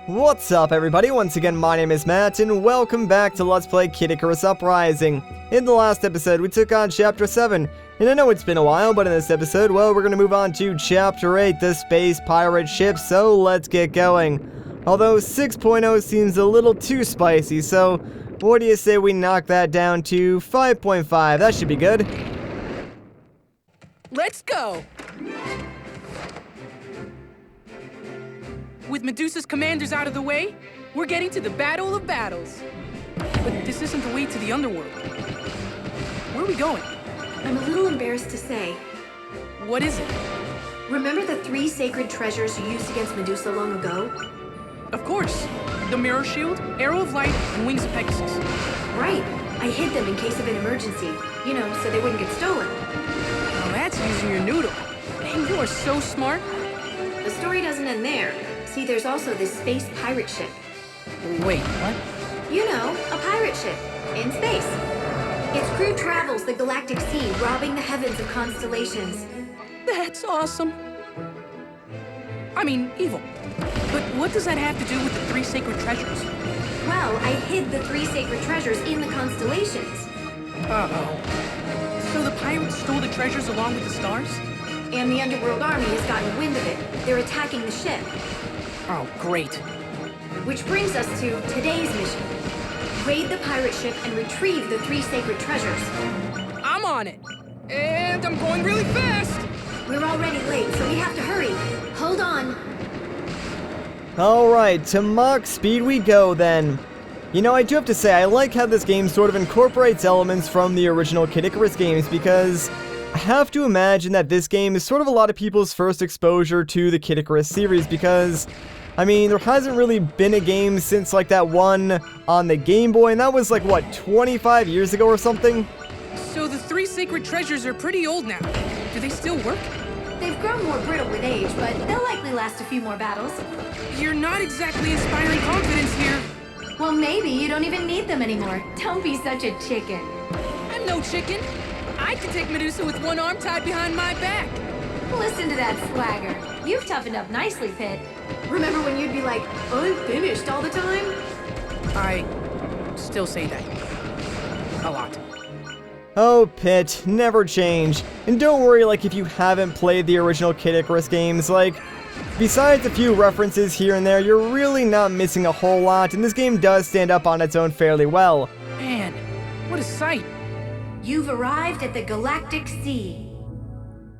What's up everybody, once again my name is Matt and welcome back to Let's Play Kid Icarus Uprising. In the last episode we took on Chapter 7, and I know it's been a while, but in this episode, well, we're gonna move on to Chapter 8, the Space Pirate Ship, so let's get going. Although 6.0 seems a little too spicy, so what do you say we knock that down to 5.5, that should be good. Let's go! With Medusa's commanders out of the way, we're getting to the Battle of Battles. But this isn't the way to the underworld. Where are we going? I'm a little embarrassed to say. What is it? Remember the 3 sacred treasures you used against Medusa long ago? Of course. The Mirror Shield, Arrow of Light, and Wings of Pegasus. Right. I hid them in case of an emergency. You know, so they wouldn't get stolen. Now that's using your noodle. Man, you are so smart. The story doesn't end there. See, there's also this space pirate ship. Wait, what? You know, a pirate ship. In space. Its crew travels the galactic sea, robbing the heavens of constellations. That's awesome. I mean, evil. But what does that have to do with the 3 sacred treasures? Well, I hid the 3 sacred treasures in the constellations. Uh-oh. So the pirates stole the treasures along with the stars? And the underworld army has gotten wind of it. They're attacking the ship. Oh, great. Which brings us to today's mission. Raid the pirate ship and retrieve the 3 sacred treasures. I'm on it. And I'm going really fast. We're already late, so we have to hurry. Hold on. Alright, to Mach speed we go then. You know, I do have to say, I like how this game sort of incorporates elements from the original Kid Icarus games, because I have to imagine that this game is sort of a lot of people's first exposure to the Kid Icarus series, because I mean, there hasn't really been a game since like that one on the Game Boy, and that was like, what, 25 years ago or something? So the 3 sacred treasures are pretty old now. Do they still work? They've grown more brittle with age, but they'll likely last a few more battles. You're not exactly inspiring confidence here. Well, maybe you don't even need them anymore. Don't be such a chicken. I'm no chicken. I can take Medusa with one arm tied behind my back. Listen to that swagger. You've toughened up nicely, Pit. Remember when you'd be like, I'm finished all the time? I still say that. A lot. Oh, Pit, never change. And don't worry, like, if you haven't played the original Kid Icarus games, like, besides a few references here and there, you're really not missing a whole lot, and this game does stand up on its own fairly well. Man, what a sight. You've arrived at the Galactic Sea.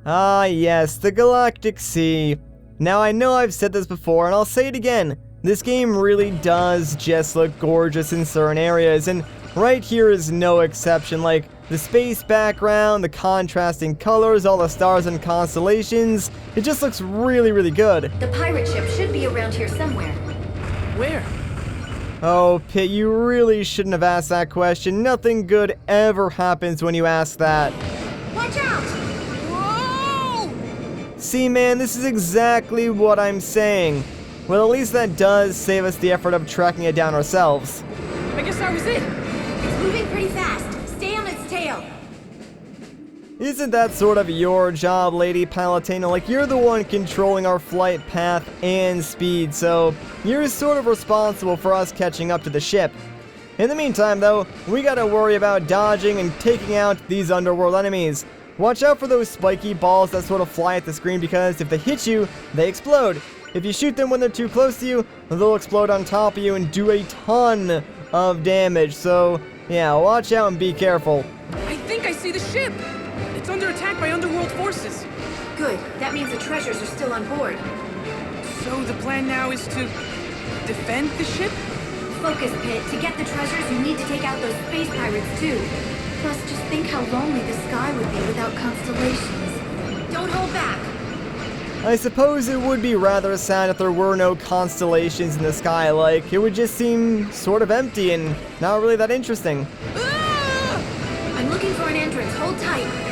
Ah, yes, the Galactic Sea. Now, I know I've said this before, and I'll say it again. This game really does just look gorgeous in certain areas, and right here is no exception. Like, the space background, the contrasting colors, all the stars and constellations, it just looks really, really good. The pirate ship should be around here somewhere. Where? Oh, Pit, you really shouldn't have asked that question. Nothing good ever happens when you ask that. Watch out! Whoa! See, man, this is exactly what I'm saying. Well, at least that does save us the effort of tracking it down ourselves. I guess that was it. It's moving pretty fast. Stay on its tail. Isn't that sort of your job, Lady Palutena? Like, you're the one controlling our flight path and speed, so you're sort of responsible for us catching up to the ship. In the meantime, though, we gotta worry about dodging and taking out these underworld enemies. Watch out for those spiky balls that sort of fly at the screen, because if they hit you, they explode. If you shoot them when they're too close to you, they'll explode on top of you and do a ton of damage, so yeah, watch out and be careful. I think I see the ship. It's under attack by underworld forces. Good. That means the treasures are still on board. So the plan now is to defend the ship? Focus, Pit. To get the treasures, you need to take out those space pirates, too. Plus, just think how lonely the sky would be without constellations. Don't hold back. I suppose it would be rather sad if there were no constellations in the sky. Like, it would just seem sort of empty and not really that interesting. I'm looking for an entrance. Hold tight.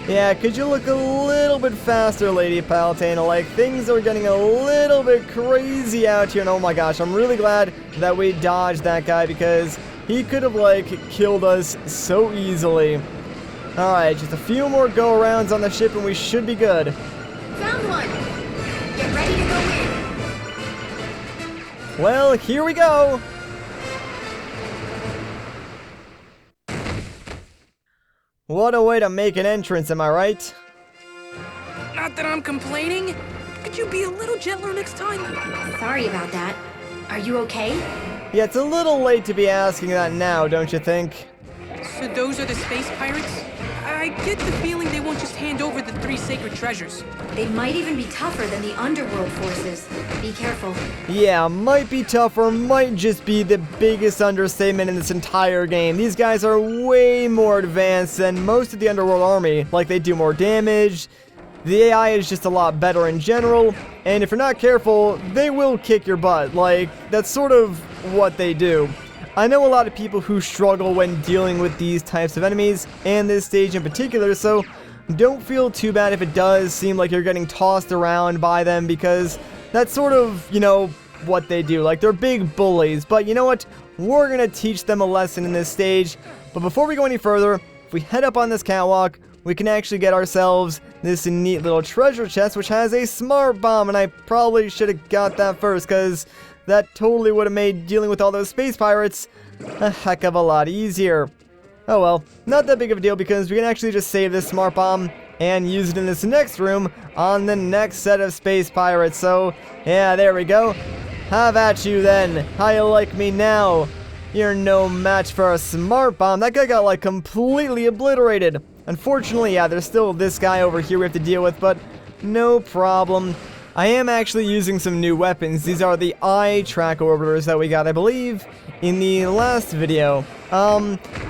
Yeah, could you look a little bit faster, Lady Palutena? Like, things are getting a little bit crazy out here, and oh my gosh, I'm really glad that we dodged that guy, because he could have, like, killed us so easily. Alright, just a few more go-arounds on the ship and we should be good. Found one. Get ready to go in. Well, here we go! What a way to make an entrance, am I right? Not that I'm complaining. Could you be a little gentler next time? Sorry about that. Are you okay? Yeah, it's a little late to be asking that now, don't you think? So those are the space pirates? I get the feeling they won't just hand over the 3 sacred treasures. They might even be tougher than the underworld forces. Be careful. Yeah, might be tougher, might just be the biggest understatement in this entire game. These guys are way more advanced than most of the underworld army. Like, they do more damage, the AI is just a lot better in general, and if you're not careful, they will kick your butt. Like, that's sort of what they do. I know a lot of people who struggle when dealing with these types of enemies, and this stage in particular, so don't feel too bad if it does seem like you're getting tossed around by them, because that's sort of, you know, what they do. Like, they're big bullies, but you know what? We're gonna teach them a lesson in this stage. But before we go any further, if we head up on this catwalk, we can actually get ourselves this neat little treasure chest, which has a smart bomb, and I probably should have got that first, because that totally would have made dealing with all those space pirates a heck of a lot easier. Oh well, not that big of a deal, because we can actually just save this smart bomb and use it in this next room on the next set of space pirates. So, yeah, there we go. Have at you then. How you like me now? You're no match for a smart bomb. That guy got, like, completely obliterated. Unfortunately, yeah, there's still this guy over here we have to deal with, but no problem. I am actually using some new weapons. These are the eye track orbiters that we got, I believe, in the last video.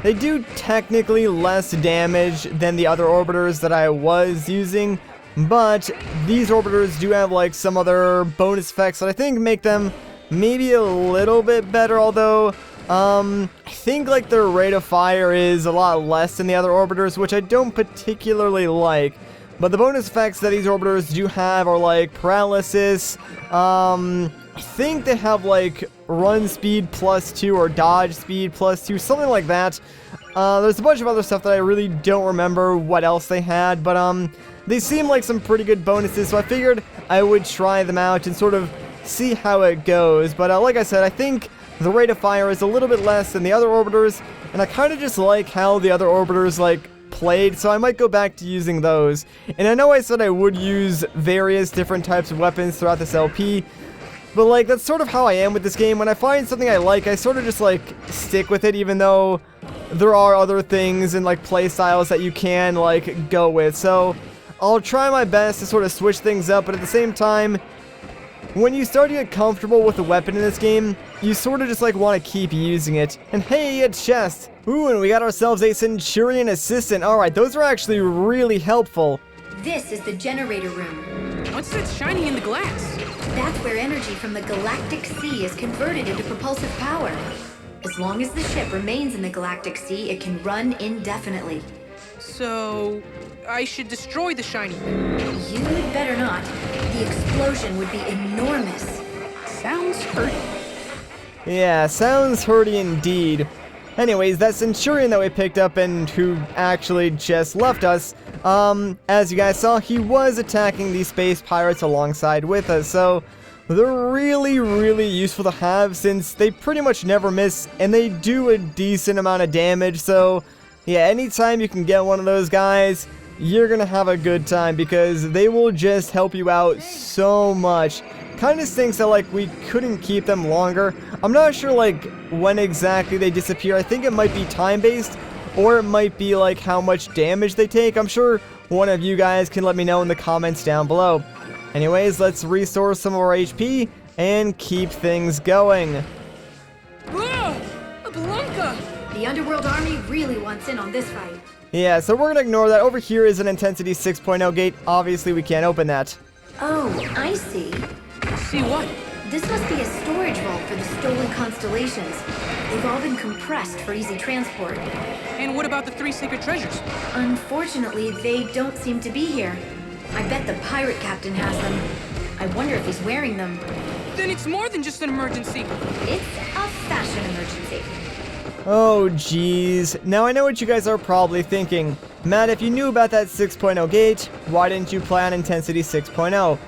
They do technically less damage than the other orbiters that I was using, but these orbiters do have, like, some other bonus effects that I think make them maybe a little bit better, although I think, like, their rate of fire is a lot less than the other orbiters, which I don't particularly like. But the bonus effects that these orbiters do have are, like, paralysis. I think they have, like, run speed +2 or dodge speed +2, something like that. There's a bunch of other stuff that I really don't remember what else they had, but they seem like some pretty good bonuses, so I figured I would try them out and sort of see how it goes. But like I said, I think the rate of fire is a little bit less than the other orbiters, and I kind of just like how the other orbiters, like, played, so I might go back to using those. And I know I said I would use various different types of weapons throughout this LP, but, like, that's sort of how I am with this game. When I find something I like, I sort of just, like, stick with it, even though there are other things and, like, play styles that you can, like, go with. So I'll try my best to sort of switch things up, but at the same time, when you start to get comfortable with the weapon in this game, you sort of just, like, want to keep using it. And hey, a chest! Ooh, and we got ourselves a Centurion Assistant. Alright, those are actually really helpful. This is the generator room. What's that shining in the glass? That's where energy from the galactic sea is converted into propulsive power. As long as the ship remains in the galactic sea, it can run indefinitely. So, I should destroy the shiny thing. You'd better not. The explosion would be enormous. Sounds hurty. Yeah, sounds hurty indeed. Anyways, that Centurion that we picked up and who actually just left us, as you guys saw, he was attacking these space pirates alongside with us, so they're really, really useful to have since they pretty much never miss, and they do a decent amount of damage, so yeah, anytime you can get one of those guys, you're gonna have a good time because they will just help you out so much. Kind of stinks that, like, we couldn't keep them longer. I'm not sure, like, when exactly they disappear. I think it might be time-based, or it might be, like, how much damage they take. I'm sure one of you guys can let me know in the comments down below. Anyways, let's restore some of our HP and keep things going. Ah! A Blanca! The Underworld Army really wants in on this fight. Yeah, so we're gonna ignore that. Over here is an Intensity 6.0 gate. Obviously, we can't open that. Oh, I see. See what? This must be a storage vault for the stolen constellations. They've all been compressed for easy transport. And what about the 3 sacred treasures? Unfortunately, they don't seem to be here. I bet the pirate captain has them. I wonder if he's wearing them. Then it's more than just an emergency. It's a fashion emergency. Oh, geez. Now I know what you guys are probably thinking. Matt, if you knew about that 6.0 gate, why didn't you play on Intensity 6.0?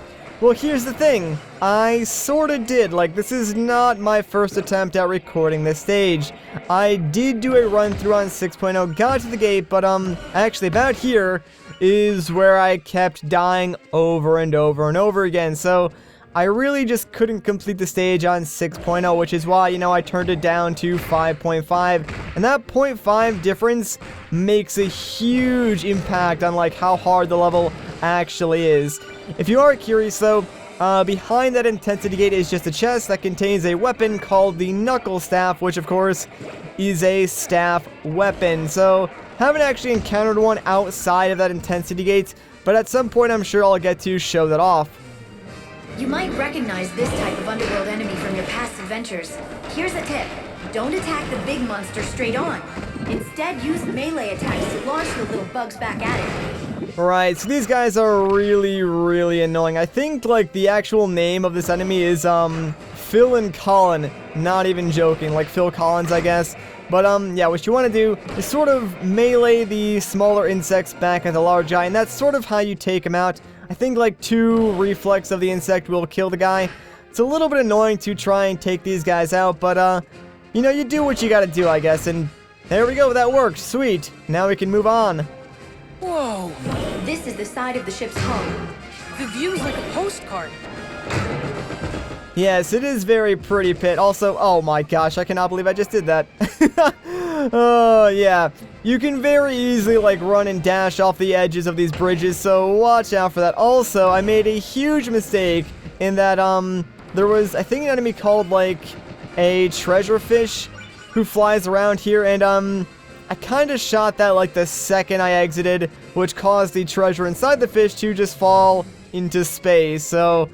Well, here's the thing. I sorta did. Like, this is not my first attempt at recording this stage. I did do a run-through on 6.0, got to the gate, but, actually about here is where I kept dying over and over and over again. So, I really just couldn't complete the stage on 6.0, which is why, you know, I turned it down to 5.5. And that 0.5 difference makes a huge impact on, like, how hard the level actually is. If you are curious, though, behind that intensity gate is just a chest that contains a weapon called the Knuckle Staff, which, of course, is a staff weapon. So, haven't actually encountered one outside of that intensity gate, but at some point I'm sure I'll get to show that off. You might recognize this type of underworld enemy from your past adventures. Here's a tip. Don't attack the big monster straight on. Instead, use melee attacks to launch the little bugs back at it. Right, so these guys are really, really annoying. I think, like, the actual name of this enemy is, Phil and Colin. Not even joking, like Phil Collins, I guess. But, yeah, what you want to do is sort of melee the smaller insects back at the large guy, and that's sort of how you take him out. I think, like, 2 reflex of the insect will kill the guy. It's a little bit annoying to try and take these guys out, but, you know, you do what you gotta do, I guess, and there we go, that worked. Sweet. Now we can move on. Whoa! This is the side of the ship's hull. The view's like a postcard. Yes, it is very pretty, Pit. Also, oh my gosh, I cannot believe I just did that. Oh, yeah. You can very easily, like, run and dash off the edges of these bridges, so watch out for that. Also, I made a huge mistake in that, there was, I think, an enemy called, like, a treasure fish who flies around here, and, I kind of shot that, like, the second I exited, which caused the treasure inside the fish to just fall into space, so...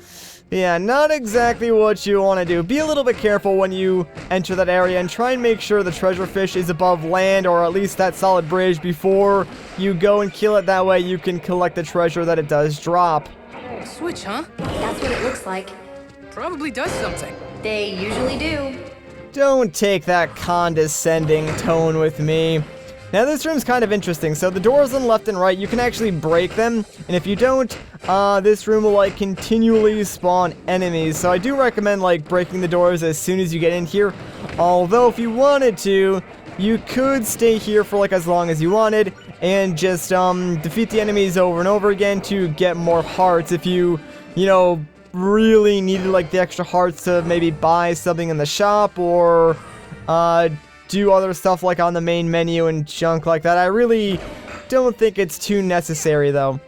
yeah, not exactly what you want to do. Be a little bit careful when you enter that area and try and make sure the treasure fish is above land or at least that solid bridge before you go and kill it. That way you can collect the treasure that it does drop. Switch, huh? That's what it looks like. Probably does something. They usually do. Don't take that condescending tone with me. Now this room's kind of interesting. So the doors on the left and right, you can actually break them. And if you don't, this room will like continually spawn enemies. So I do recommend like breaking the doors as soon as you get in here. Although if you wanted to, you could stay here for like as long as you wanted. And just defeat the enemies over and over again to get more hearts if you know, really needed like the extra hearts to maybe buy something in the shop or do other stuff like on the main menu and junk like that. I really don't think it's too necessary though.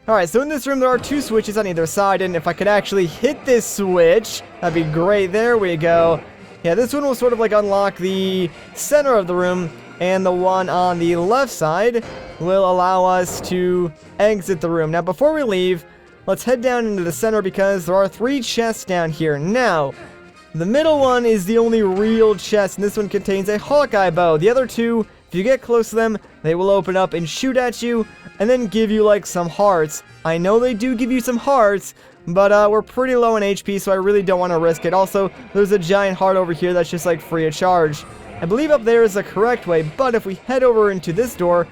Alright, so in this room there are 2 switches on either side, and if I could actually hit this switch, that'd be great. There we go. Yeah, this one will sort of like unlock the center of the room, and the one on the left side will allow us to exit the room. Now before we leave, let's head down into the center because there are 3 chests down here. Now, the middle one is the only real chest, and this one contains a Hawkeye bow. The other 2, if you get close to them, they will open up and shoot at you, and then give you, like, some hearts. I know they do give you some hearts, but we're pretty low in HP, so I really don't want to risk it. Also, there's a giant heart over here that's just, like, free of charge. I believe up there is the correct way, but if we head over into this door...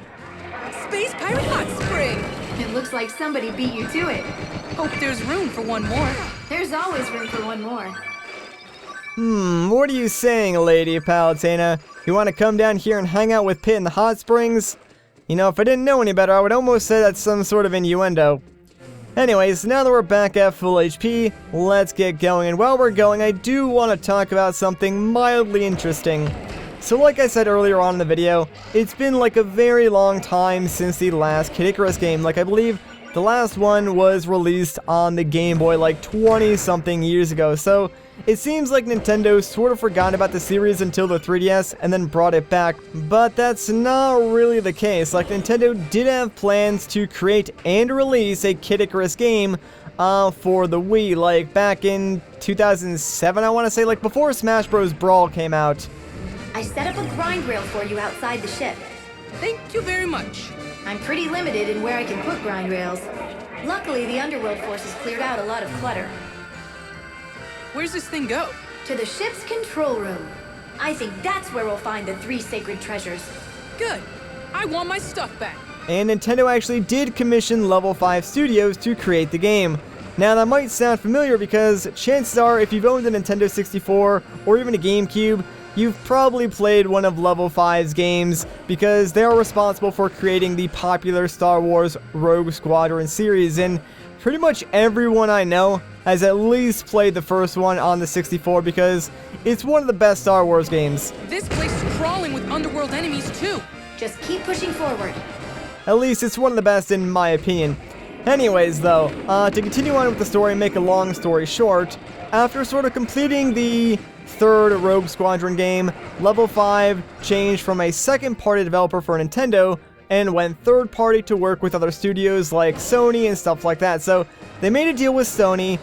Space Pirate Hot Spring! It looks like somebody beat you to it. Hope there's room for one more. There's always room for one more. What are you saying, Lady Palutena? You want to come down here and hang out with Pit in the hot springs? You know, if I didn't know any better, I would almost say that's some sort of innuendo. Anyways, now that we're back at full HP, let's get going. And while we're going, I do want to talk about something mildly interesting. So like I said earlier on in the video, it's been like a very long time since the last Kid Icarus game. Like I believe the last one was released on the Game Boy like 20-something years ago. So it seems like Nintendo sort of forgot about the series until the 3DS and then brought it back, but that's not really the case. Like Nintendo did have plans to create and release a Kid Icarus game for the Wii, like back in 2007, I want to say, like before Smash Bros. Brawl came out. I set up a grind rail for you outside the ship. Thank you very much. I'm pretty limited in where I can put grind rails. Luckily, the underworld forces cleared out a lot of clutter. Where's this thing go? To the ship's control room. I think that's where we'll find the 3 sacred treasures. Good. I want my stuff back. And Nintendo actually did commission Level 5 Studios to create the game. Now that might sound familiar because chances are if you've owned a Nintendo 64 or even a GameCube, you've probably played one of Level 5's games because they are responsible for creating the popular Star Wars Rogue Squadron series, and pretty much everyone I know has at least played the first one on the 64 because it's one of the best Star Wars games. This place is crawling with underworld enemies too. Just keep pushing forward. At least it's one of the best in my opinion. Anyways though, to continue on with the story and make a long story short, after sort of completing the third Rogue Squadron game, Level 5 changed from a second-party developer for Nintendo and went third-party to work with other studios like Sony and stuff like that. So they made a deal with Sony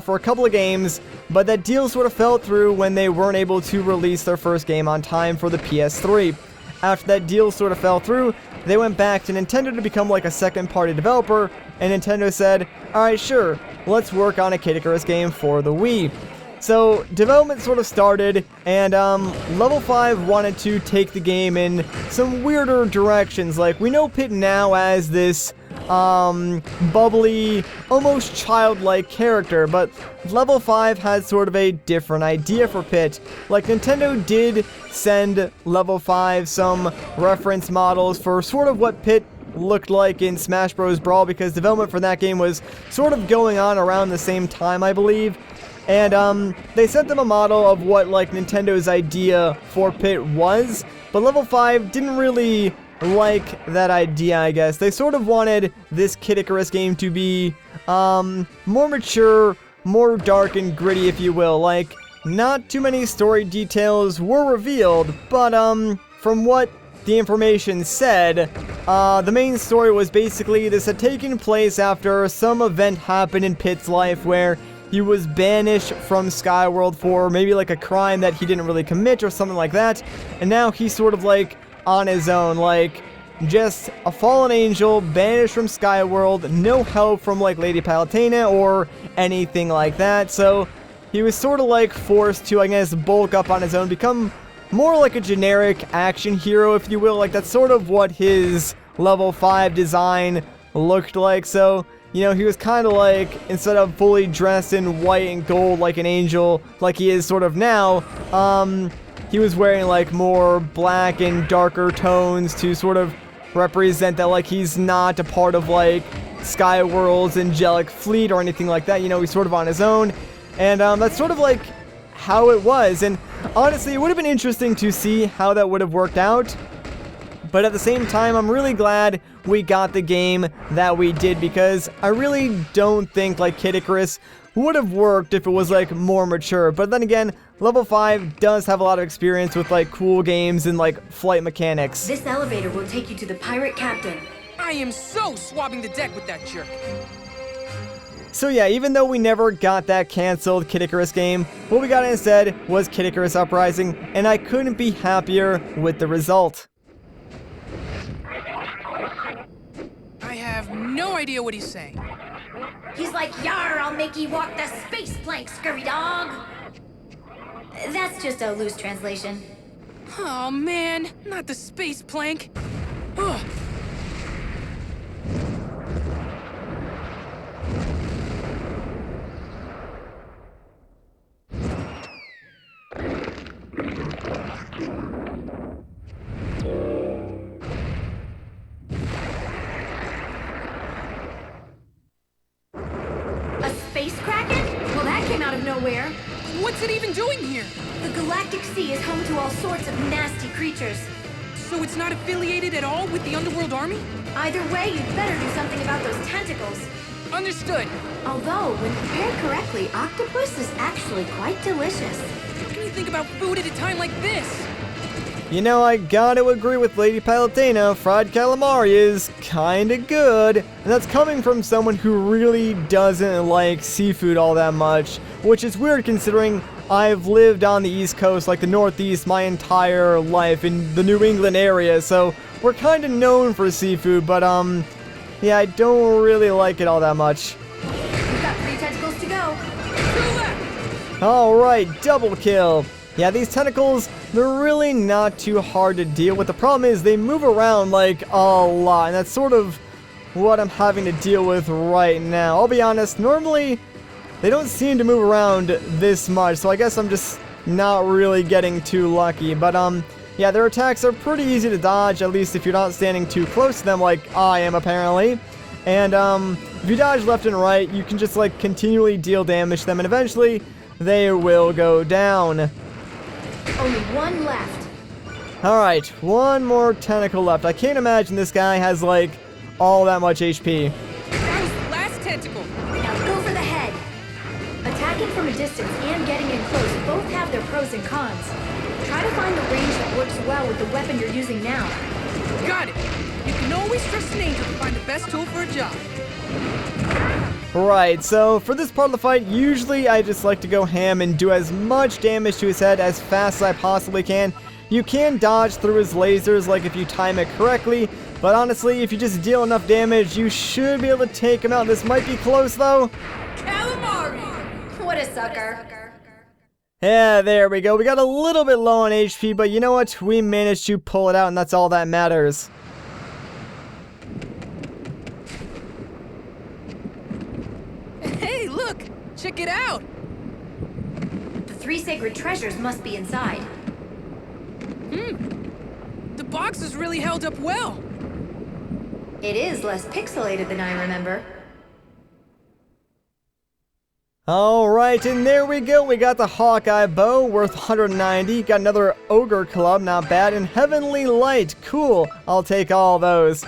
for a couple of games, but that deal sort of fell through when they weren't able to release their first game on time for the PS3. After that deal sort of fell through, they went back to Nintendo to become like a second-party developer, and Nintendo said, alright, sure, let's work on a Kid Icarus game for the Wii. So, development sort of started, and Level 5 wanted to take the game in some weirder directions. Like, we know Pit now as this bubbly, almost childlike character, but Level 5 had sort of a different idea for Pit. Like, Nintendo did send Level 5 some reference models for sort of what Pit looked like in Smash Bros. Brawl, because development for that game was sort of going on around the same time, I believe. And they sent them a model of what like Nintendo's idea for Pit was, but Level 5 didn't really like that idea, I guess. They sort of wanted this Kid Icarus game to be more mature, more dark and gritty, if you will. Like, not too many story details were revealed, but from what the information said, the main story was basically this had taken place after some event happened in Pit's life where he was banished from Skyworld for maybe like a crime that he didn't really commit or something like that, and now he's sort of like on his own, like just a fallen angel banished from Skyworld, no help from like Lady Palutena or anything like that. So he was sort of like forced to, I guess, bulk up on his own, become more like a generic action hero, if you will. Like, that's sort of what his Level 5 design looked like. So, you know, he was kind of like, instead of fully dressed in white and gold like an angel, like he is sort of now, he was wearing like more black and darker tones to sort of represent that like he's not a part of like Skyworld's angelic fleet or anything like that. You know, he's sort of on his own, and that's sort of like how it was. And honestly, it would have been interesting to see how that would have worked out, but at the same time, I'm really glad we got the game that we did, because I really don't think like Kid Icarus would have worked if it was like more mature. But then again, Level 5 does have a lot of experience with like cool games and like flight mechanics. This elevator will take you to the pirate captain. I am so swabbing the deck with that jerk. So yeah, even though we never got that cancelled Kid Icarus game, what we got instead was Kid Icarus Uprising, and I couldn't be happier with the result. I have no idea what he's saying. He's like, "Yar, I'll make ye walk the space plank, scurry dog." That's just a loose translation. Oh man, not the space plank. Ugh. A space kraken? Well, that came out of nowhere. What's it even doing here? The Galactic Sea is home to all sorts of nasty creatures. So it's not affiliated at all with the Underworld Army? Either way, you'd better do something about those tentacles. Understood. Although, when prepared correctly, octopus is actually quite delicious. How can you think about food at a time like this? You know, I gotta agree with Lady Palutena, fried calamari is kinda good. And that's coming from someone who really doesn't like seafood all that much, which is weird considering I've lived on the East Coast, like the Northeast, my entire life in the New England area, so we're kinda known for seafood, but yeah, I don't really like it all that much. We've got 3 tentacles to go. Two left. Alright, double kill. Yeah, these tentacles, they're really not too hard to deal with. The problem is they move around like a lot, and that's sort of what I'm having to deal with right now. I'll be honest, normally they don't seem to move around this much, so I guess I'm just not really getting too lucky. But yeah, their attacks are pretty easy to dodge, at least if you're not standing too close to them like I am apparently. And if you dodge left and right, you can just like continually deal damage to them, and eventually they will go down. Only one left. Alright, one more tentacle left. I can't imagine this guy has like all that much HP. That was the last tentacle. Now go for the head. Attacking from a distance and getting in close both have their pros and cons. Try to find the range that works well with the weapon you're using now. Got it. You can always trust an angel to find the best tool for a job. Right, so for this part of the fight, usually I just like to go ham and do as much damage to his head as fast as I possibly can. You can dodge through his lasers, like if you time it correctly, but honestly, if you just deal enough damage, you should be able to take him out. This might be close, though. Calamari! What a sucker. Yeah, there we go. We got a little bit low on HP, but you know what? We managed to pull it out, and that's all that matters. Hey, look! Check it out! The 3 sacred treasures must be inside. The box is really held up well. It is less pixelated than I remember. Alright, and there we go. We got the Hawkeye bow, worth 190. Got another Ogre Club, not bad. And Heavenly Light, cool. I'll take all those.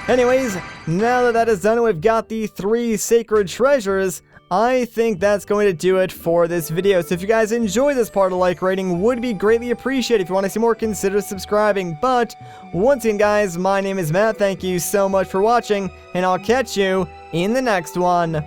Anyways, now that that is done and we've got the 3 sacred treasures, I think that's going to do it for this video. So if you guys enjoy this part, a like rating would be greatly appreciated. If you want to see more, consider subscribing. But once again, guys, my name is Matt. Thank you so much for watching, and I'll catch you in the next one.